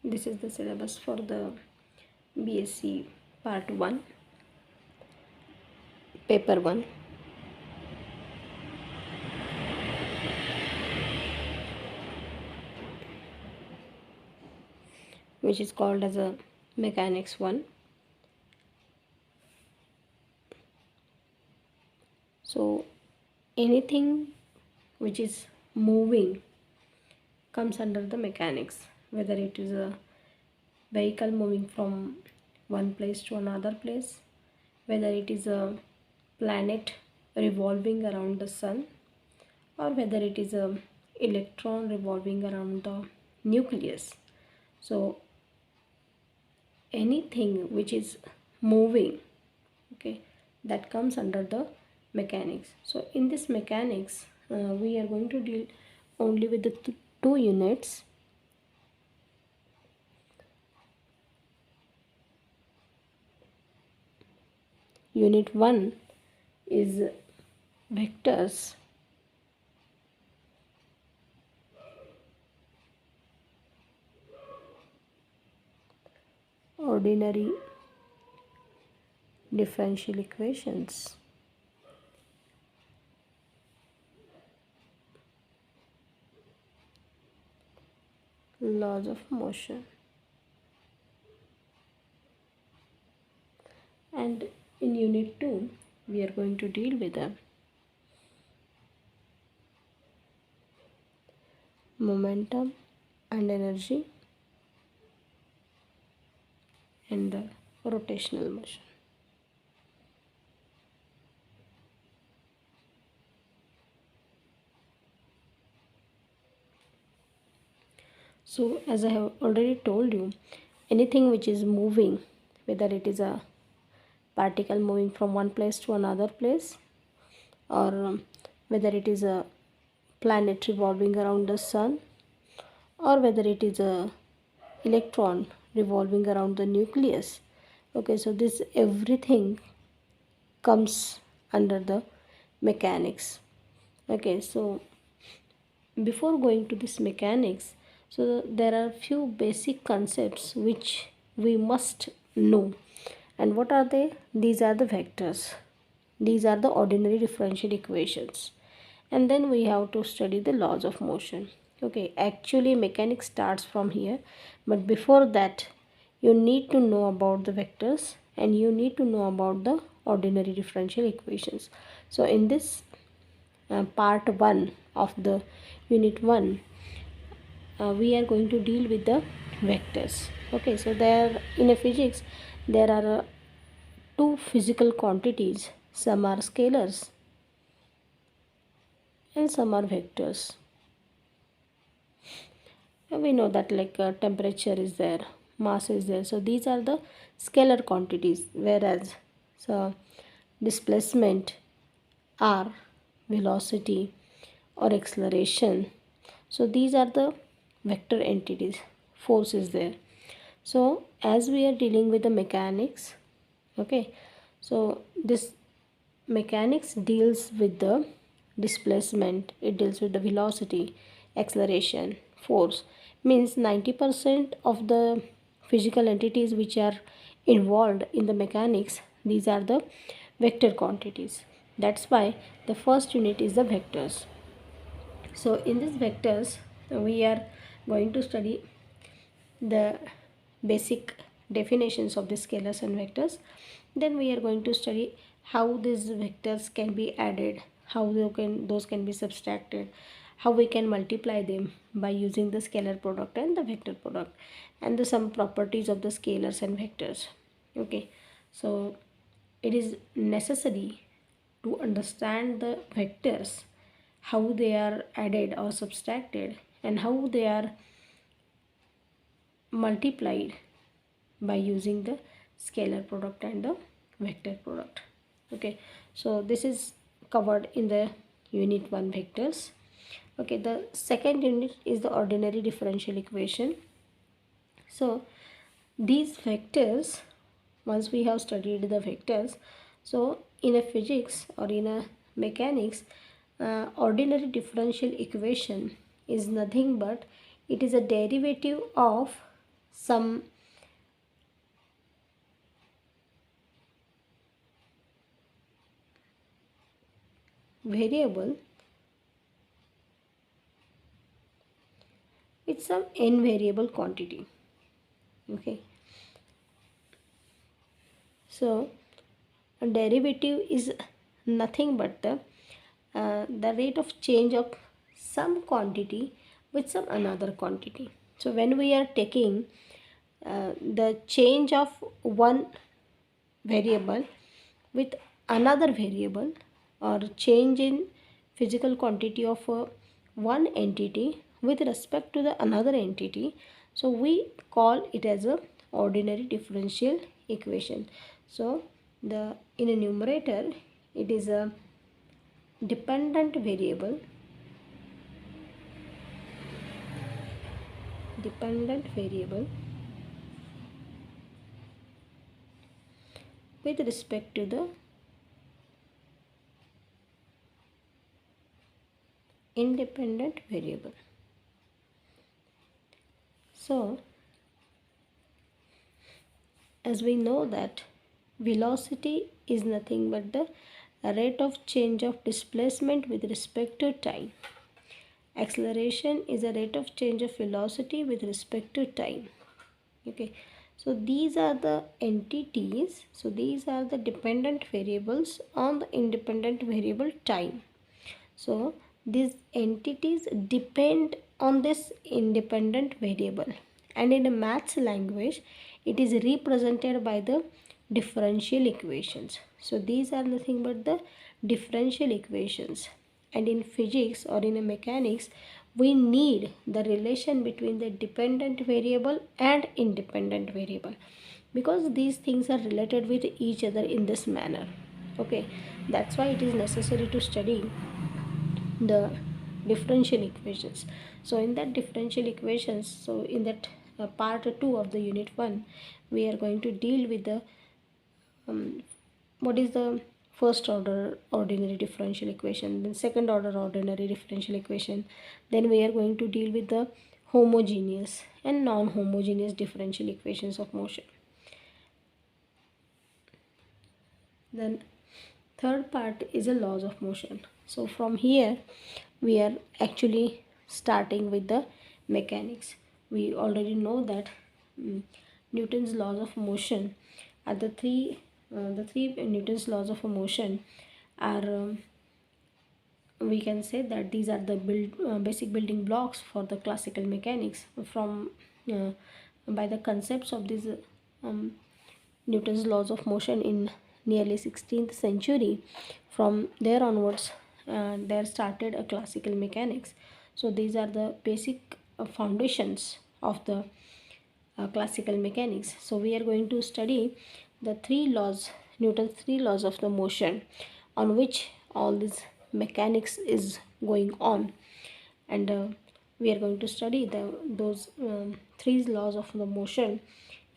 This is the syllabus for the BSc Part 1, Paper 1. Which is called as a Mechanics 1. So anything which is moving comes under the mechanics, whether it is a vehicle moving from one place to another place, whether it is a planet revolving around the sun, or whether it is a electron revolving around the nucleus. So anything which is moving, okay, that comes under the mechanics. So in this mechanics, we are going to deal only with the two units. Unit 1 is vectors, ordinary differential equations. Laws of motion. And in unit 2 we are going to deal with the momentum and energy and the rotational motion. So as I have already told you, anything which is moving, whether it is a particle moving from one place to another place, or whether it is a planet revolving around the sun, or whether it is a electron revolving around the nucleus, okay, so this everything comes under the mechanics. Okay, so before going to this mechanics, so there are few basic concepts which we must know. And what are they? These are the vectors, these are the ordinary differential equations, and then we have to study the laws of motion. Okay, actually mechanics starts from here, but before that you need to know about the vectors and you need to know about the ordinary differential equations. So in this part 1 of the unit 1, we are going to deal with the vectors. Okay, so there in a physics there are two physical quantities, some are scalars and some are vectors. We know that like temperature is there, mass is there, so these are the scalar quantities, whereas so displacement, r, velocity or acceleration, so these are the vector entities, force is there. So as we are dealing with the mechanics, okay, so this mechanics deals with the displacement, it deals with the velocity, acceleration, force, means 90% of the physical entities which are involved in the mechanics, these are the vector quantities. That's why the first unit is the vectors. So in these vectors we are going to study the basic definitions of the scalars and vectors. Then we are going to study how these vectors can be added, how those can be subtracted, how we can multiply them by using the scalar product and the vector product, and some properties of the scalars and vectors. Okay, so it is necessary to understand the vectors, how they are added or subtracted, and how they are multiplied by using the scalar product and the vector product. Okay, so this is covered in the unit 1 vectors. Okay, the second unit is the ordinary differential equation. So these vectors, once we have studied the vectors, so in a physics or in a mechanics, ordinary differential equation is nothing but it is a derivative of some variable with some n variable quantity. Okay, so a derivative is nothing but the rate of change of some quantity with some another quantity. So when we are taking the change of one variable with another variable, or change in physical quantity of one entity with respect to the another entity, so we call it as a ordinary differential equation. So the in a numerator it is a dependent variable with respect to the independent variable. So as we know that velocity is nothing but the rate of change of displacement with respect to time. Acceleration is a rate of change of velocity with respect to time. Okay, so these are the entities, so these are the dependent variables on the independent variable time. So these entities depend on this independent variable, and in a maths language it is represented by the differential equations. So these are nothing but the differential equations, and in physics or in a mechanics we need the relation between the dependent variable and independent variable, because these things are related with each other in this manner. Okay, that's why it is necessary to study the differential equations. So in that differential equations, so in that part 2 of the unit 1, we are going to deal with the what is the first order ordinary differential equation, then second order ordinary differential equation, then we are going to deal with the homogeneous and non-homogeneous differential equations of motion. Then third part is a laws of motion. So from here we are actually starting with the mechanics. We already know that Newton's laws of motion are the three Newton's laws of motion are we can say that these are the basic building blocks for the classical mechanics. From by the concepts of these Newton's laws of motion in nearly 16th century, from there onwards there started a classical mechanics. So these are the basic foundations of the classical mechanics. So we are going to study the three laws, Newton's three laws of the motion, on which all this mechanics is going on, and we are going to study those three laws of the motion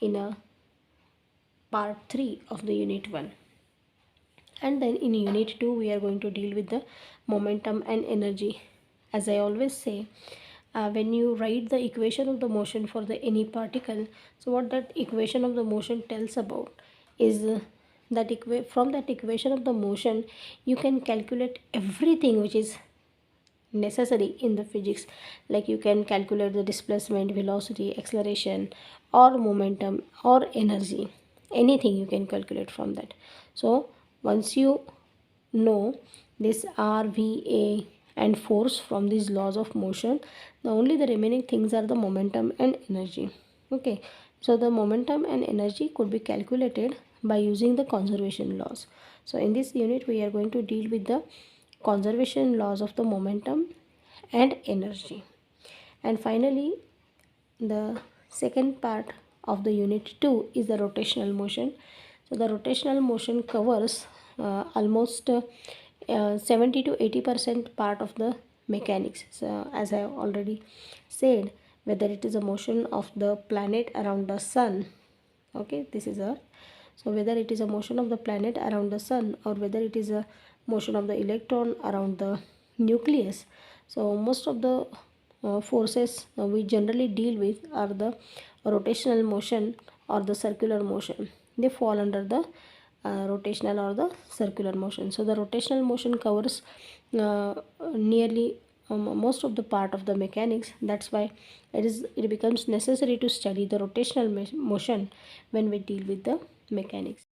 in a part 3 of the unit 1. And then in unit 2 we are going to deal with the momentum and energy. As I always say, when you write the equation of the motion for the any particle, so what that equation of the motion tells about is that from that equation of the motion you can calculate everything which is necessary in the physics, like you can calculate the displacement, velocity, acceleration, or momentum, or energy. Anything you can calculate from that. So once you know this r, v, a and force from these laws of motion, the only the remaining things are the momentum and energy. Okay, so the momentum and energy could be calculated by using the conservation laws. So in this unit we are going to deal with the conservation laws of the momentum and energy. And finally, the second part of the unit 2 is the rotational motion. So the rotational motion covers almost 70 to 80% part of the mechanics. So as I have already said, whether it is a motion of the planet around the sun, okay, this is Earth. So whether it is a motion of the planet around the sun, or whether it is a motion of the electron around the nucleus, so most of the forces we generally deal with are the rotational motion or the circular motion. They fall under the rotational or the circular motion. So the rotational motion covers nearly most of the part of the mechanics. That's why it becomes necessary to study the rotational motion when we deal with the mechanics.